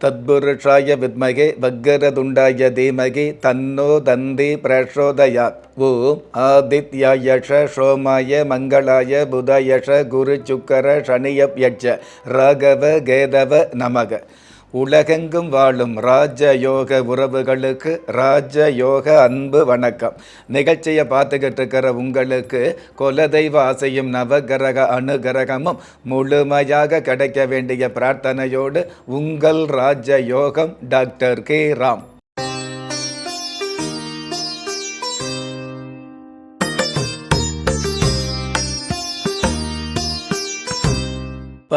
தத்புருஷாய வித்மகே வக்கரதுண்டாய தீமகி தன்னோ தந்தி பிரசோதயாத். ஓம் ஆதித்யாயஷ சோமாய மங்களாய புதயஷ குரு சுக்கர சனியப்யட்ச ராகவ கேதவ நமக. உலகெங்கும் வாழும் ராஜயோக உறவுகளுக்கு ராஜயோக அன்பு வணக்கம். நிகழ்ச்சியை பார்த்துக்கிட்டு இருக்கிற உங்களுக்கு குலதெய்வ ஆசையும் நவகிரக அனுகிரகமும் முழுமையாக கிடைக்க வேண்டிய பிரார்த்தனையோடு உங்கள் ராஜயோகம் டாக்டர் கே ராம்.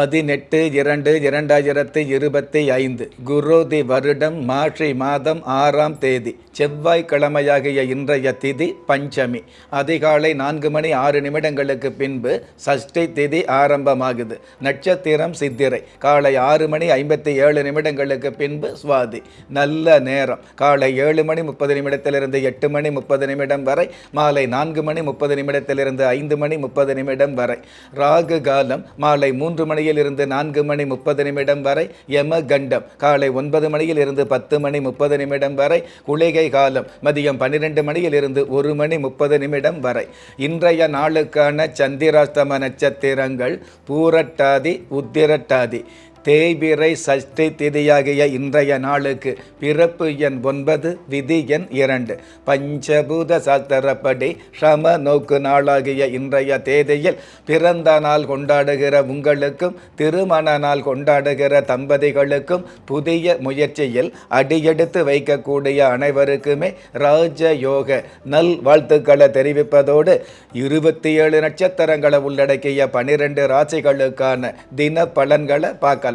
18/2/2025 குரோதி வருடம் மார்கழி மாதம் 6ஆம் தேதி செவ்வாய்க்கிழமையாகிய இன்றைய திதி பஞ்சமி. அதிகாலை 4:06 பின்பு சஷ்டி திதி ஆரம்பமாகுது. நட்சத்திரம் சித்திரை. காலை 6:57 பின்பு சுவாதி. நல்ல நேரம் காலை 7:30 8:30 வரை, மாலை 4:30 5:30 வரை. ராகு காலம் மாலை 3 இருந்து 4:30 வரை. யமகண்டம் காலை 9 10:30 வரை. குளிகை காலம் மதியம் 12 இருந்து 1:30 வரை. இன்றைய நாளுக்கான சந்திராஷ்டம நட்சத்திரங்கள் பூரட்டாதி, உத்திரட்டாதி. தேய்பிறை சஷ்டி திதியாகிய இன்றைய நாளுக்கு பிறப்பு எண் 9, விதி எண் 2. பஞ்சபூத சாஸ்திரப்படி சம நோக்கு நாளாகிய இன்றைய தேதியில் பிறந்த நாள் கொண்டாடுகிற உங்களுக்கும் திருமண நாள் கொண்டாடுகிற தம்பதிகளுக்கும் புதிய முயற்சியில் அடியெடுத்து வைக்கக்கூடிய அனைவருக்குமே ராஜயோக நல் வாழ்த்துக்களை தெரிவிப்பதோடு 27 நட்சத்திரங்களை உள்ளடக்கிய 12 ராசிகளுக்கான தின பலன்களை பார்க்கலாம்.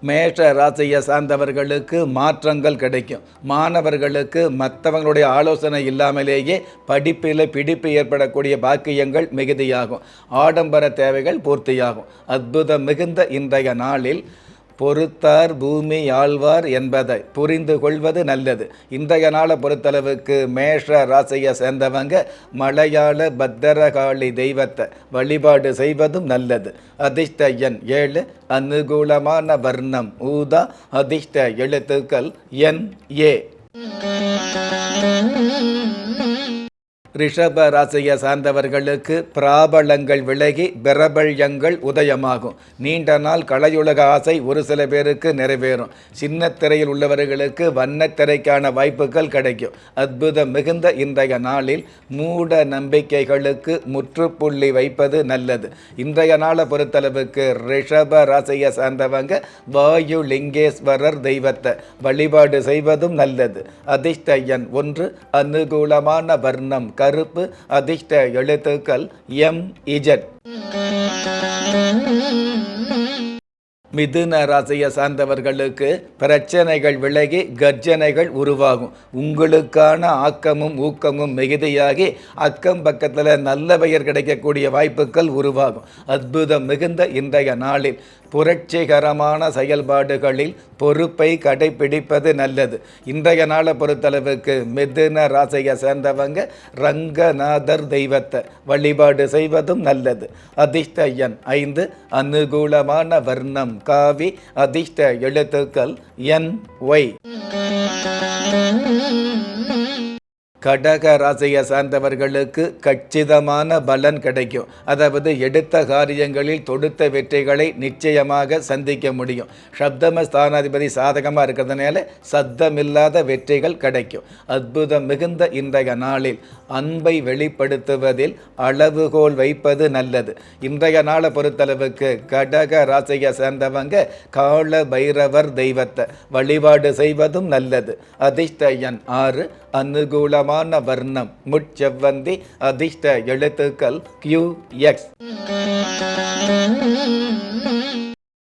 மேஷ ராசியை சார்ந்தவர்களுக்கு மாற்றங்கள் கிடைக்கும். மாணவர்களுக்கு மற்றவங்களுடைய ஆலோசனை இல்லாமலேயே படிப்பில் பிடிப்பு ஏற்படக்கூடிய பாக்கியங்கள் மிகுதியாகும். ஆடம்பர தேவைகள் பூர்த்தியாகும். அற்புதம் மிகுந்த இன்றைய நாளில் பொறுத்தார் பூமி ஆழ்வார் என்பதை புரிந்து கொள்வது நல்லது. இன்றைய நாளை பொறுத்தளவுக்கு மேஷ ராசியை சேர்ந்தவங்க மலையாள பத்திரகாளி தெய்வத்தை வழிபாடு செய்வதும் நல்லது. அதிர்ஷ்ட எண் 7. அனுகூலமான வர்ணம் ஊதா. அதிர்ஷ்ட எழுத்துக்கள் NA. ரிஷப ராசியை சார்ந்தவர்களுக்கு பிராபலங்கள் விலகி பிரபல்யங்கள் உதயமாகும். நீண்ட நாள் கலையுலக ஆசை ஒரு சில பேருக்கு நிறைவேறும். சின்ன திரையில் உள்ளவர்களுக்கு வண்ணத்திரைக்கான வாய்ப்புகள் கிடைக்கும். அற்புதம் மிகுந்த இன்றைய நாளில் மூட நம்பிக்கைகளுக்கு முற்றுப்புள்ளி வைப்பது நல்லது. இன்றைய நாளை பொறுத்தளவுக்கு ரிஷப ராசியை சார்ந்தவங்க வாயு லிங்கேஸ்வரர் தெய்வத்தை வழிபாடு செய்வதும் நல்லது. அதிர்ஷ்ட எண் 1. அனுகூலமான வர்ணம் கருப்பு. அதிர்ஷ்ட எழுத்துக்கள் MZ. மிதுன ராசியை சார்ந்தவர்களுக்கு பிரச்சனைகள் விலகி கர்ஜனைகள் உருவாகும். உங்களுக்கான ஆக்கமும் ஊக்கமும் மிகுதியாகி அக்கம் பக்கத்தில் நல்ல பெயர் கிடைக்கக்கூடிய வாய்ப்புகள் உருவாகும். அற்புதம் மிகுந்த இன்றைய நாளில் புரட்சிகரமான செயல்பாடுகளில் பொறுப்பை கடைபிடிப்பது நல்லது. இன்றைய நாளை பொறுத்தளவுக்கு மிதுன ராசியை சேர்ந்தவங்க ரங்கநாதர் தெய்வத்தை வழிபாடு செய்வதும் நல்லது. அதிர்ஷ்ட எண் 5. அனுகூலமான வர்ணம் காவி. அதிர்ஷ்ட எழுத்துக்கள் NY. கடக ராசியை சார்ந்தவர்களுக்கு கச்சிதமான பலன் கிடைக்கும். அதாவது எடுத்த காரியங்களில் தொடுத்த வெற்றிகளை நிச்சயமாக சந்திக்க முடியும். சப்தம ஸ்தானாதிபதி சாதகமாக இருக்கிறதுனால சத்தமில்லாத வெற்றிகள் கிடைக்கும். அற்புதம் மிகுந்த இன்றைய நாளில் அன்பை வெளிப்படுத்துவதில் அளவுகோல் வைப்பது நல்லது. இன்றைய நாளை பொறுத்தளவுக்கு கடக ராசியை சேர்ந்தவங்க கால பைரவர் தெய்வத்தை வழிபாடு செய்வதும் நல்லது. அதிர்ஷ்ட எண் 6. அனுகூலமான வர்ணம் முட்செவ்வந்தி. அதிர்ஷ்ட எழுத்துக்கள் QX.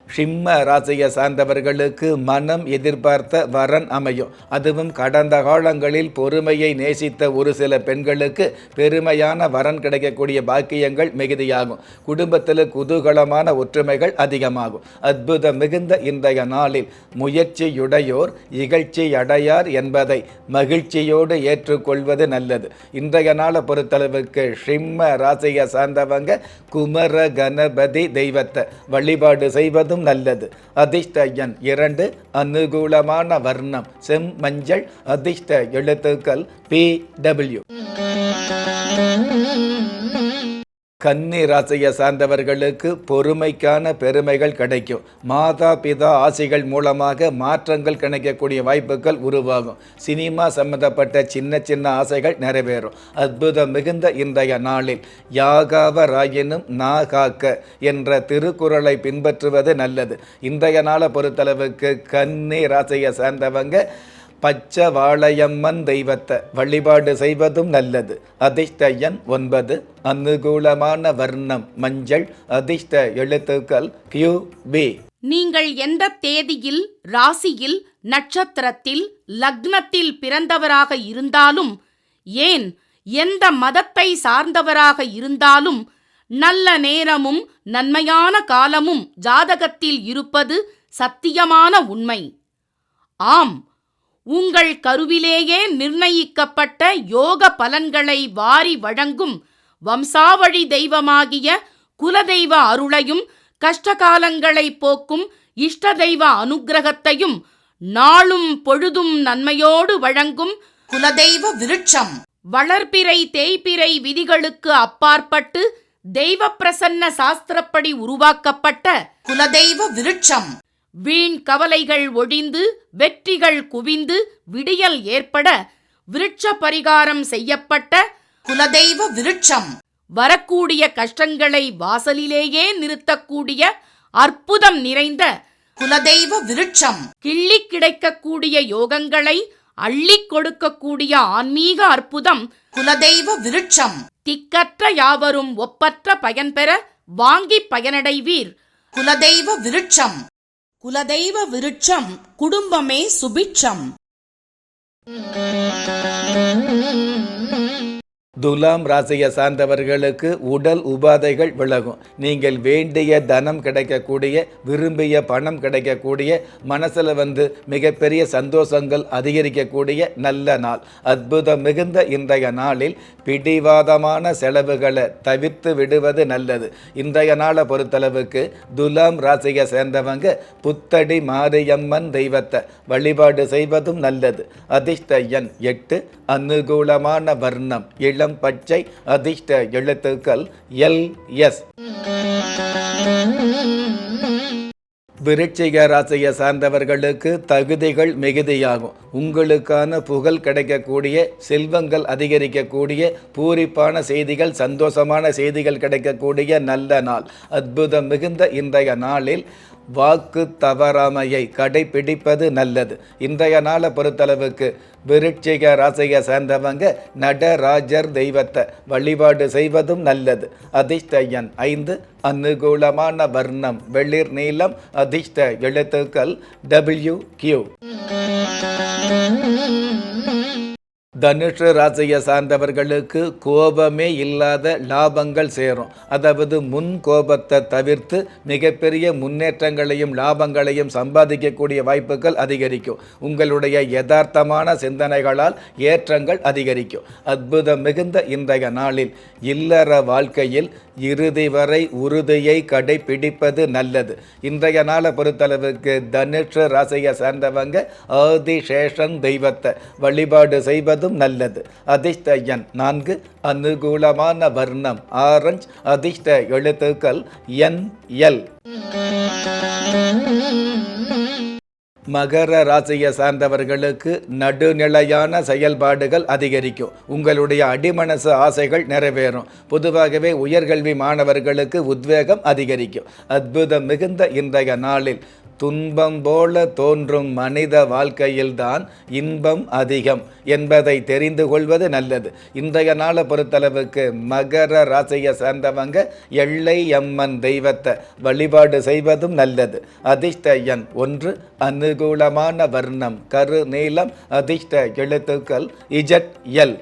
சிம்ம ராசியை சார்ந்தவர்களுக்கு மனம் எதிர்பார்த்த வரன் அமையும். அதுவும் கடந்த காலங்களில் பொறுமையை நேசித்த ஒரு சில பெண்களுக்கு பெருமையான வரன் கிடைக்கக்கூடிய பாக்கியங்கள் மிகுதியாகும். குடும்பத்தில் குதூகலமான ஒற்றுமைகள் அதிகமாகும். அற்புதம் மிகுந்த இன்றைய நாளில் முயற்சியுடையோர் இகழ்ச்சி அடையார் என்பதை மகிழ்ச்சியோடு ஏற்றுக்கொள்வது நல்லது. இன்றைய நாளை பொறுத்தளவுக்கு சிம்ம ராசியை சார்ந்தவங்க குமர கணபதி தெய்வத்தை வழிபாடு செய்வதும் நல்லது. அதிர்ஷ்ட எண் 2, அனுகூலமான வர்ணம் செம்மஞ்சள், அதிர்ஷ்ட எழுத்துக்கள் PW. கன்னி ராசியை சார்ந்தவர்களுக்கு பொறுமைக்கான பெருமைகள் கிடைக்கும். மாதா பிதா ஆசிகள் மூலமாக மாற்றங்கள் கிடைக்கக்கூடிய வாய்ப்புகள் உருவாகும். சினிமா சம்பந்தப்பட்ட சின்ன சின்ன ஆசைகள் நிறைவேறும். அற்புதம் மிகுந்த இன்றைய நாளில் யாகாவராயினும் நாகாக்க என்ற திருக்குறளை பின்பற்றுவது நல்லது. இன்றைய நாளை பொறுத்தளவுக்கு கன்னி ராசியை சார்ந்தவங்க பச்சை வாழையம்மன் தெய்வத்தை வழிபாடு செய்வதும் நல்லது. அதிர்ஷ்ட எண் 9, அனுகூலமான வர்ணம் மஞ்சள், அதிர்ஷ்ட எழுத்துக்கள் QB. நீங்கள் எந்த தேதியில், ராசியில், நட்சத்திரத்தில், லக்னத்தில் பிறந்தவராக இருந்தாலும், ஏன் எந்த மதத்தை சார்ந்தவராக இருந்தாலும், நல்ல நேரமும் நன்மையான காலமும் ஜாதகத்தில் இருப்பது சத்தியமான உண்மை. ஆம், உங்கள் கருவிலேயே நிர்ணயிக்கப்பட்ட யோக பலன்களை வாரி வழங்கும் வம்சாவழி தெய்வமாகிய குலதெய்வ அருளையும் கஷ்டகாலங்களை போக்கும் இஷ்ட தெய்வ அனுக்கிரகத்தையும் நாளும் பொழுதும் நன்மையோடு வழங்கும் குலதெய்வ விருட்சம் வளர்பிறை தேய்பிறை விதிகளுக்கு அப்பாற்பட்டு தெய்வ பிரசன்ன சாஸ்திரப்படி உருவாக்கப்பட்ட குலதெய்வ விருட்சம். வீண் கவலைகள் ஒழிந்து வெற்றிகள் குவிந்து விடியல் ஏற்பட விருட்ச பரிகாரம் செய்யப்பட்ட குலதெய்வ விருட்சம். வரக்கூடிய கஷ்டங்களை வாசலிலேயே நிறுத்தக்கூடிய அற்புதம் நிறைந்த குலதெய்வ விருட்சம். கிள்ளி கிடைக்கக்கூடிய யோகங்களை அள்ளி கொடுக்கக்கூடிய ஆன்மீக அற்புதம் குலதெய்வ விருட்சம். திக்கற்ற யாவரும் ஒப்பற்ற பயன்பெற வாங்கி பயனடைவீர். குலதெய்வ விருட்சம். குலதெய்வ விருட்சம் குடும்பமே சுபிட்சம். துலாம் ராசியை சார்ந்தவர்களுக்கு உடல் உபாதைகள் விலகும். நீங்கள் வேண்டிய தனம் கிடைக்கக்கூடிய, விரும்பிய பணம் கிடைக்கக்கூடிய, மனசில் மிகப்பெரிய சந்தோஷங்கள் அதிகரிக்கக்கூடிய நல்ல நாள். அற்புதம் மிகுந்த இன்றைய நாளில் பிடிவாதமான செலவுகளை தவிர்த்து விடுவது நல்லது. இன்றைய நாளை பொறுத்தளவுக்கு துலாம் ராசியை சேர்ந்தவங்க புத்தடி மாரியம்மன் தெய்வத்தை வழிபாடு செய்வதும் நல்லது. அதிர்ஷ்ட எண் 8, அனுகூலமான வர்ணம் இளம் பச்சை, அதிர்ஷ்ட எழுத்துக்கள் LS. விருச்சிக ராசியை சார்ந்தவர்களுக்கு தகுதிகள் மிகுதியாகும். உங்களுக்கான புகழ் கிடைக்கக்கூடிய, செல்வங்கள் அதிகரிக்கக்கூடிய, பூரிப்பான செய்திகள், சந்தோஷமான செய்திகள் கிடைக்கக்கூடிய நல்ல நாள். அற்புதம் மிகுந்த இன்றைய நாளில் வாக்கு தவறாமையை கடைபிடிப்பது நல்லது. இன்றைய நாளை பொறுத்தளவுக்கு விருச்சிக ராசியை சேர்ந்தவங்க நடராஜர் தெய்வத்தை வழிபாடு செய்வதும் நல்லது. அதிர்ஷ்ட எண் 5, அனுகூலமான வர்ணம் வெளிர் நீலம், அதிர்ஷ்ட எழுத்துக்கள் WQ. தனுஷ ராசியை சார்ந்தவர்களுக்கு கோபமே இல்லாத லாபங்கள் சேரும். அதாவது முன் கோபத்தை தவிர்த்து மிகப்பெரிய முன்னேற்றங்களையும் லாபங்களையும் சம்பாதிக்கக்கூடிய வாய்ப்புகள் அதிகரிக்கும். உங்களுடைய யதார்த்தமான சிந்தனைகளால் ஏற்றங்கள் அதிகரிக்கும். அற்புதம் மிகுந்த இன்றைய நாளில் இல்லற வாழ்க்கையில் இறுதி வரை உறுதியை கடைபிடிப்பது நல்லது. இன்றைய நாளை பொறுத்தளவுக்கு தனுஷ ராசியை சார்ந்தவங்க ஆதிசேஷன் தெய்வத்தை வழிபாடு செய்வது நல்லது. அதிர்ஷ்ட எண் 4, அனுகூலமான வர்ணம் ஆரஞ்சு, அதிர்ஷ்ட எழுத்துக்கள் NL. மகர ராசியை சார்ந்தவர்களுக்கு நடுநிலையான செயல்பாடுகள் அதிகரிக்கும். உங்களுடைய அடிமனசு ஆசைகள் நிறைவேறும். பொதுவாகவே உயர்கல்வி மாணவர்களுக்கு உத்வேகம் அதிகரிக்கும். அற்புதம் மிகுந்த இன்றைய நாளில் துன்பம் போல தோன்றும் மனித வாழ்க்கையில்தான் இன்பம் அதிகம் என்பதை தெரிந்து கொள்வது நல்லது. இன்றைய நாளை பொறுத்தளவுக்கு மகர ராசியை சேர்ந்தவங்க எல்லை அம்மன் தெய்வத்தை வழிபாடு செய்வதும் நல்லது. அதிர்ஷ்ட எண் 1, அனுகூலமான வர்ணம் கரு நீலம், அதிர்ஷ்ட எழுத்துக்கள் ZL.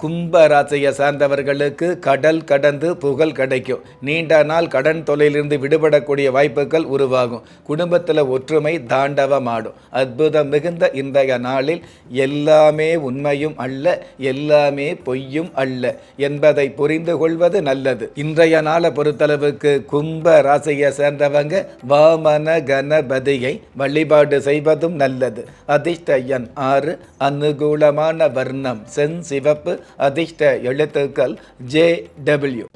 கும்ப ராசியை சார்ந்தவர்களுக்கு கடல் கடந்து புகழ் கிடைக்கும். நீண்ட நாள் கடன் தொல்லையிலிருந்து விடுபடக்கூடிய வாய்ப்புகள் உருவாகும். குடும்பத்தில் ஒற்றுமை தாண்டவமாடும். அற்புதம் மிகுந்த இன்றைய நாளில் எல்லாமே உண்மையும் அல்ல, எல்லாமே பொய்யும் அல்ல என்பதை புரிந்து கொள்வது நல்லது. இன்றைய நாளை பொறுத்தளவுக்கு கும்ப ராசியை சேர்ந்தவங்க வாமன கணபதியை வழிபாடு செய்வதும் நல்லது. அதிர்ஷ்ட எண் 6, அனுகூலமான வர்ணம் செஞ்சிவப்பு, அதிர்ஷ்ட எழுத்துக்கள் JW.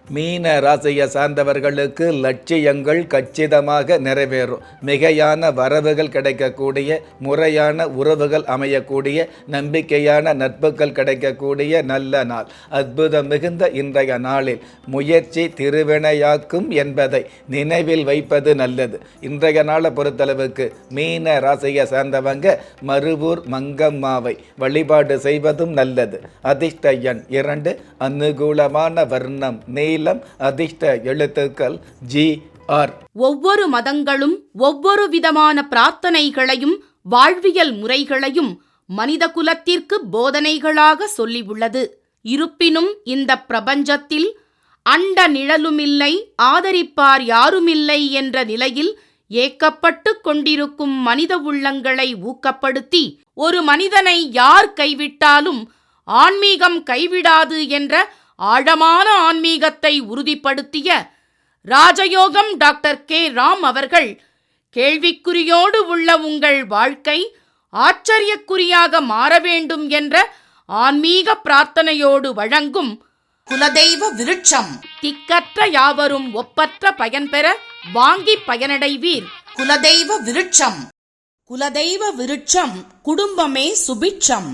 மீன ராசியை சார்ந்தவர்களுக்கு லட்சியங்கள் கச்சிதமாக நிறைவேறும். மிகையான வரவுகள் கிடைக்கக்கூடிய, முறையான உறவுகள் அமையக்கூடிய, நம்பிக்கையான நட்புகள் கிடைக்கக்கூடிய நல்ல நாள். அற்புதம் மிகுந்த இன்றைய நாளில் முயற்சி திருவினையாக்கும் என்பதை நினைவில் வைப்பது நல்லது. இன்றைய நாளை பொறுத்தளவுக்கு மீன ராசியை சார்ந்தவங்க மருவூர் மங்கம்மாவை வழிபாடு செய்வதும் நல்லது. அதிர்ஷ்ட எண் 2, அனுகூலமான வர்ணம் நீலம், அதிர்ஷ்ட எழுத்துக்கள் GR. ஒவ்வொரு மதங்களும் ஒவ்வொரு விதமான பிரார்த்தனைகளையும் வாழ்வியல் முறைகளையும் மனித குலத்திற்கு போதனைகளாக சொல்லியுள்ளது. இருப்பினும் இந்த பிரபஞ்சத்தில் அண்ட நிழலுமில்லை, ஆதரிப்பார் யாருமில்லை என்ற நிலையில் ஏக்கப்பட்டு கொண்டிருக்கும் மனித உள்ளங்களை ஊக்கப்படுத்தி ஒரு மனிதனை யார் கைவிட்டாலும் ஆன்மீகம் கைவிடாது என்ற ஆழமான ஆன்மீகத்தை உறுதிப்படுத்திய ராஜயோகம் டாக்டர் K. ராம் அவர்கள் கேள்விக்குறியோடு உள்ள உங்கள் வாழ்க்கை ஆச்சரியக்குறியாக மாற வேண்டும் என்ற ஆன்மீக பிரார்த்தனையோடு வழங்கும் குலதெய்வ விருட்சம். திக்கற்ற யாவரும் ஒப்பற்ற பயன்பெற வாங்கி பயனடைவீர். குலதெய்வ விருட்சம். குலதெய்வ விருட்சம் குடும்பமே சுபிட்சம்.